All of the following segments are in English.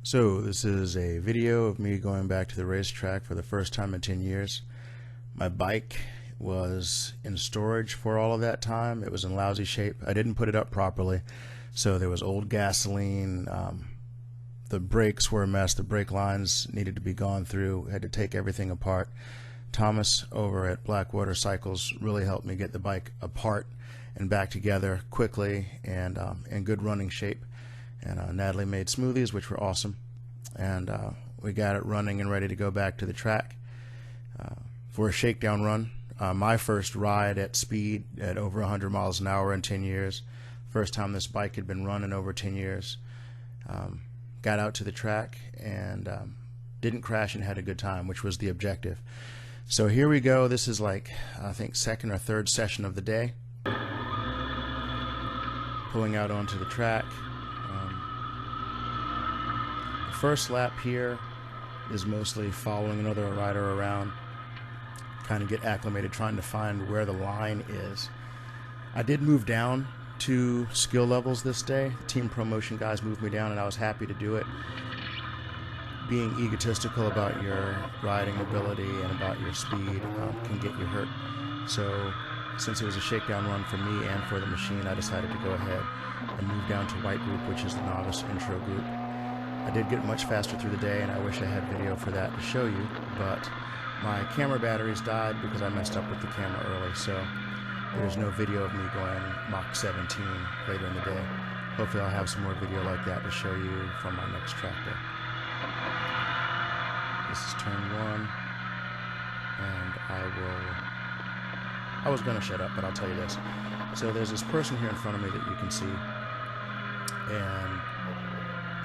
So this is a video of me going back to the racetrack for the first time in 10 years. My bike was in storage for all of that time. It was in lousy shape. I didn't put it up properly, so there was old gasoline. The brakes were a mess. The brake lines needed to be gone through. Had to take everything apart. Thomas over at Blackwater Cycles really helped me get the bike apart and back together quickly and in good running shape. And Natalie made smoothies, which were awesome, and we got it running and ready to go back to the track for a shakedown run. My first ride at speed at over 100 miles an hour in 10 years. First time this bike had been run in over 10 years. Got out to the track and didn't crash and had a good time, which was the objective. So here we go. This is like, I think, second or third session of the day. Pulling out onto the track. First lap here is mostly following another rider around, kind of get acclimated, trying to find where the line is. I did move down 2 skill levels this day. The team promotion guys moved me down, and I was happy to do it. Being egotistical about your riding ability and about your speed can get you hurt. So since it was a shakedown run for me and for the machine, I decided to go ahead and move down to white group, which is the novice intro group. I did get much faster through the day, and I wish I had video for that to show you, but my camera batteries died because I messed up with the camera early, so there's no video of me going Mach 17 later in the day. Hopefully I'll have some more video like that to show you from my next track day. This is turn 1, and I was going to shut up, but I'll tell you this. So there's this person here in front of me that you can see, and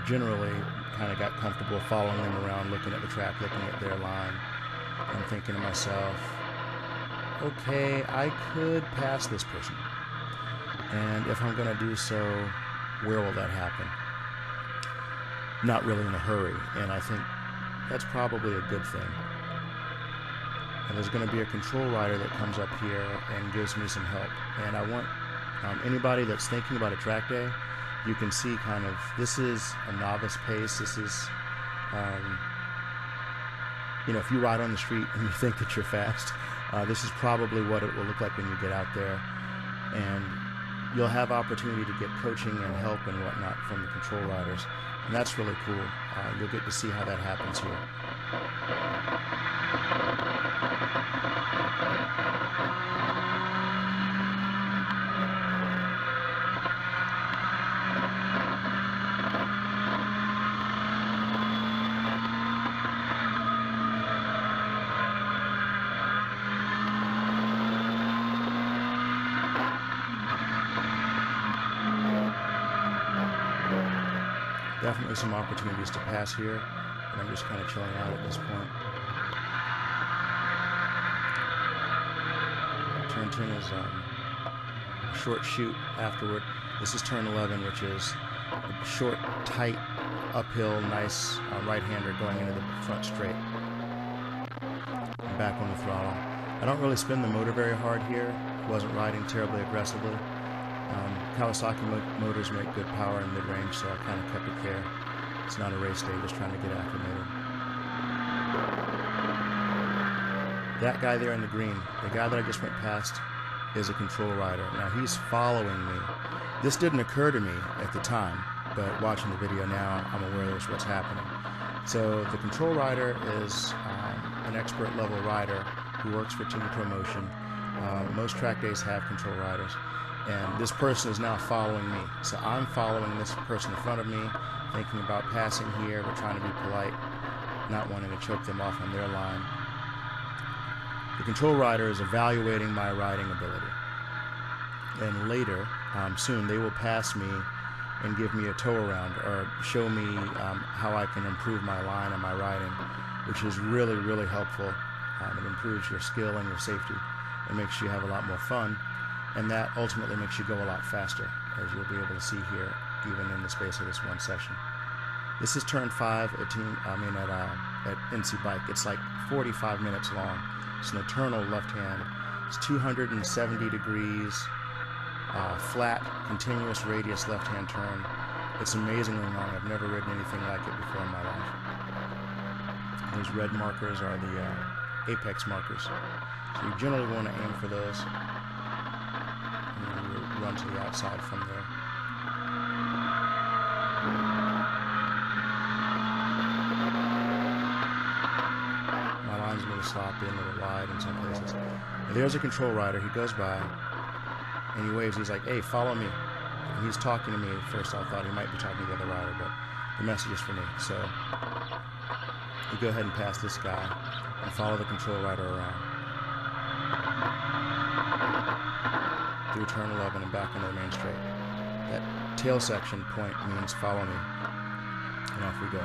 generally kind of got comfortable following them around, looking at the track, looking at their line, and thinking to myself, okay, I could pass this person, and if I'm going to do so, where will that happen? Not really in a hurry, and I think that's probably a good thing. And there's going to be a control rider that comes up here and gives me some help, and I want anybody that's thinking about a track day, you can see kind of, this is a novice pace. This is, if you ride on the street and you think that you're fast, this is probably what it will look like when you get out there. And you'll have opportunity to get coaching and help and whatnot from the control riders. And that's really cool. You'll get to see how that happens here. Definitely some opportunities to pass here, and I'm just kind of chilling out at this point. Turn 10 is a short shoot afterward. This is turn 11, which is a short, tight, uphill, nice right-hander going into the front straight. I'm back on the throttle. I don't really spin the motor very hard here. Wasn't riding terribly aggressively. Kawasaki motors make good power in mid-range, so I kind of kept it there. It's not a race day, just trying to get acclimated. That guy there in the green, the guy that I just went past, is a control rider. Now he's following me. This didn't occur to me at the time, but watching the video now, I'm aware of what's happening. So the control rider is an expert level rider who works for Team Promotion. Most track days have control riders. And this person is now following me. So I'm following this person in front of me, thinking about passing here, but trying to be polite, not wanting to choke them off on their line. The control rider is evaluating my riding ability. And later, soon, they will pass me and give me a tow around or show me how I can improve my line and my riding, which is really, really helpful. It improves your skill and your safety. It makes you have a lot more fun. And that ultimately makes you go a lot faster, as you'll be able to see here, even in the space of this one session. This is turn 5 at NC Bike. It's like 45 minutes long. It's an eternal left hand. It's 270 degrees, flat, continuous radius left-hand turn. It's amazingly long. I've never ridden anything like it before in my life. Those red markers are the apex markers. So you generally want to aim for those. And then you run to the outside from there. My line's a little sloppy and a little wide in some places. And there's a control rider. He goes by and he waves. He's like, "Hey, follow me." And he's talking to me. At first I thought he might be talking to the other rider, but the message is for me. So you go ahead and pass this guy and follow the control rider around through turn 11 and back into the main straight. That tail section point means follow me. And off we go.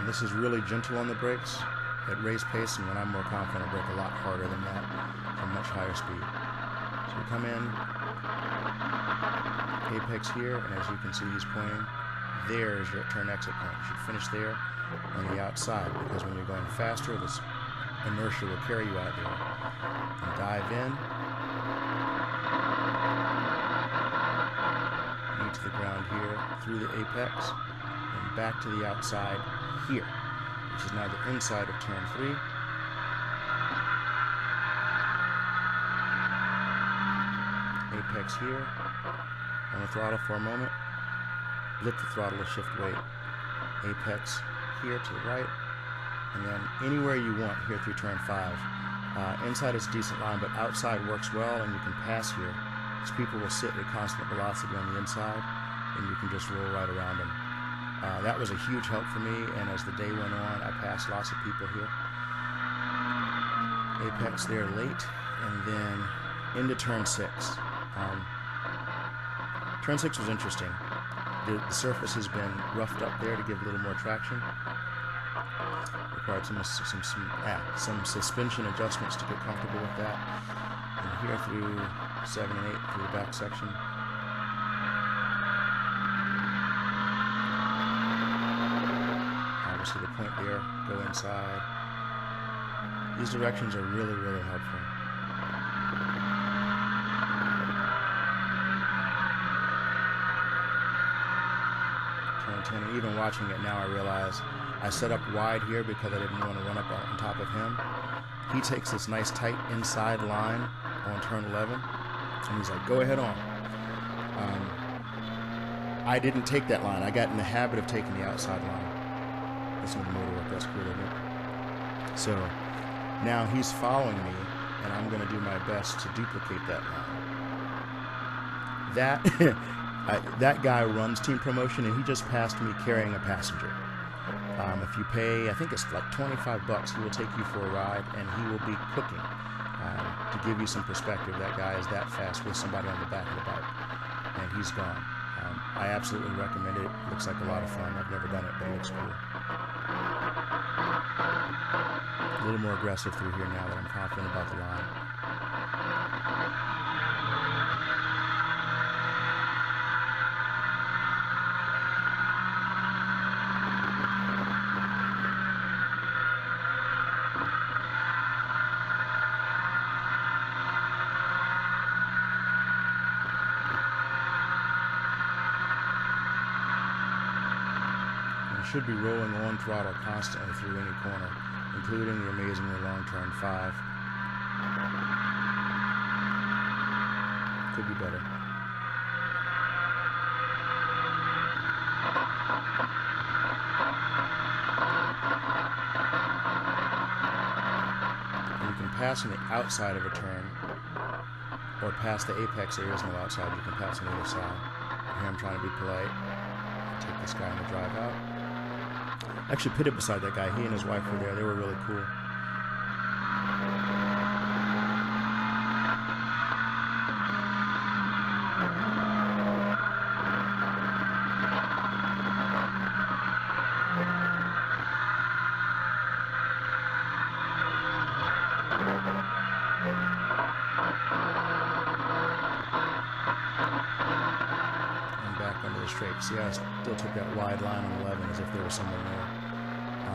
This is really gentle on the brakes at raised pace, and when I'm more confident, I brake a lot harder than that from much higher speed. So we come in, apex here, and as you can see, he's pointing. There is your turn exit point. You should finish there on the outside, because when you're going faster, this inertia will carry you out there. And dive in, knee to the ground here, through the apex, and back to the outside here, which is now the inside of turn 3. Apex here, on the throttle for a moment, lift the throttle to shift weight. Apex here to the right, and then anywhere you want here through turn 5. Inside is a decent line, but outside works well, and you can pass here, because people will sit at constant velocity on the inside, and you can just roll right around them. That was a huge help for me, and as the day went on, I passed lots of people here. Apex there late, and then into turn 6. Turn 6 was interesting. The surface has been roughed up there to give a little more traction. Required some suspension adjustments to get comfortable with that. And here through 7 and 8 through the back section. To the point there, go inside. These directions are really, really helpful. Turn 10, and even watching it now, I realize I set up wide here because I didn't want to run up on top of him. He takes this nice tight inside line on turn 11, and he's like, "Go ahead on." I didn't take that line. I got in the habit of taking the outside line. Listen to the motor work, that's cool, isn't it? So now he's following me, and I'm going to do my best to duplicate that line. That guy runs team promotion, and he just passed me carrying a passenger. If you pay, I think it's like $25, he will take you for a ride, and he will be cooking. To give you some perspective, that guy is that fast with somebody on the back of the bike, and he's gone. I absolutely recommend it. It looks like a lot of fun. I've never done it, but it looks cool. A little more aggressive through here now that I'm confident about the line. Should be rolling on throttle constantly through any corner, including the amazingly long turn 5. Could be better. And you can pass on the outside of a turn, or past the apex. There is no outside. You can pass on the other side. Here I'm trying to be polite. Take this guy on the drive out. Actually pitted beside that guy. He and his wife were there. They were really cool. the straight. See, I still took that wide line on 11 as if there was someone there.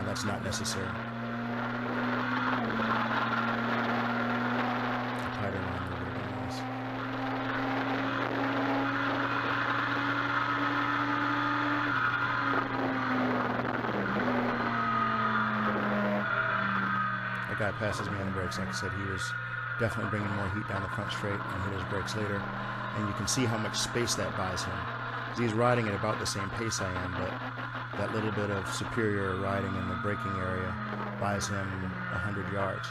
That's not necessary. A tighter line would have been nice. That guy passes me on the brakes. Like I said, he was definitely bringing more heat down the front straight and hit his brakes later. And you can see how much space that buys him. He's riding at about the same pace I am, but that little bit of superior riding in the braking area buys him 100 yards.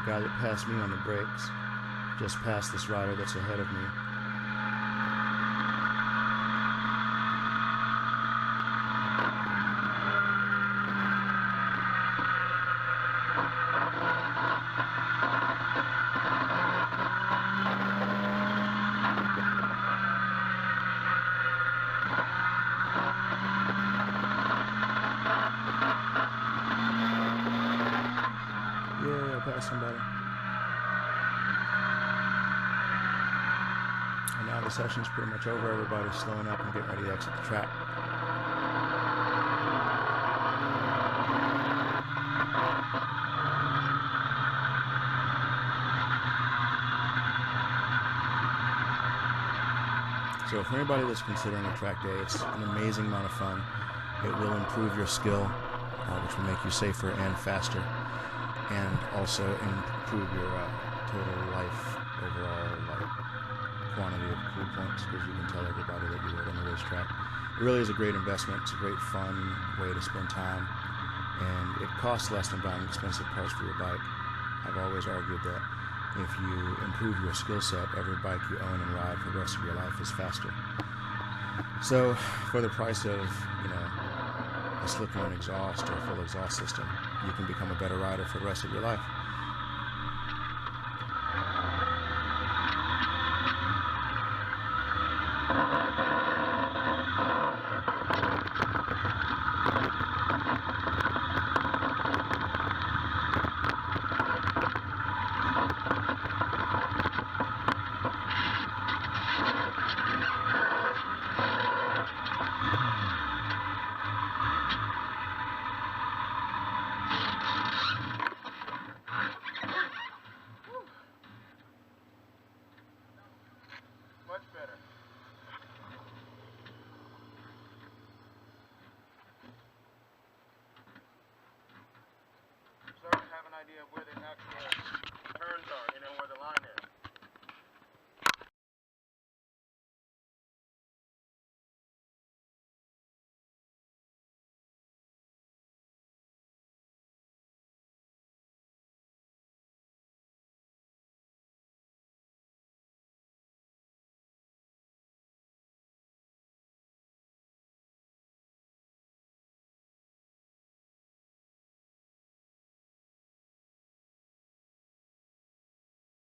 The guy that passed me on the brakes just passed this rider that's ahead of me. Yeah, I passed somebody. And now the session's pretty much over. Everybody's slowing up and getting ready to exit the track. So for anybody that's considering a track day, it's an amazing amount of fun. It will improve your skill, which will make you safer and faster, and also improve your total life overall quantity of crew points, because you can tell everybody that you rode on the racetrack. It really is a great investment. It's a great fun way to spend time, and it costs less than buying expensive parts for your bike. I've always argued that if you improve your skill set, every bike you own and ride for the rest of your life is faster. So for the price of, a slip-on exhaust or a full exhaust system, you can become a better rider for the rest of your life.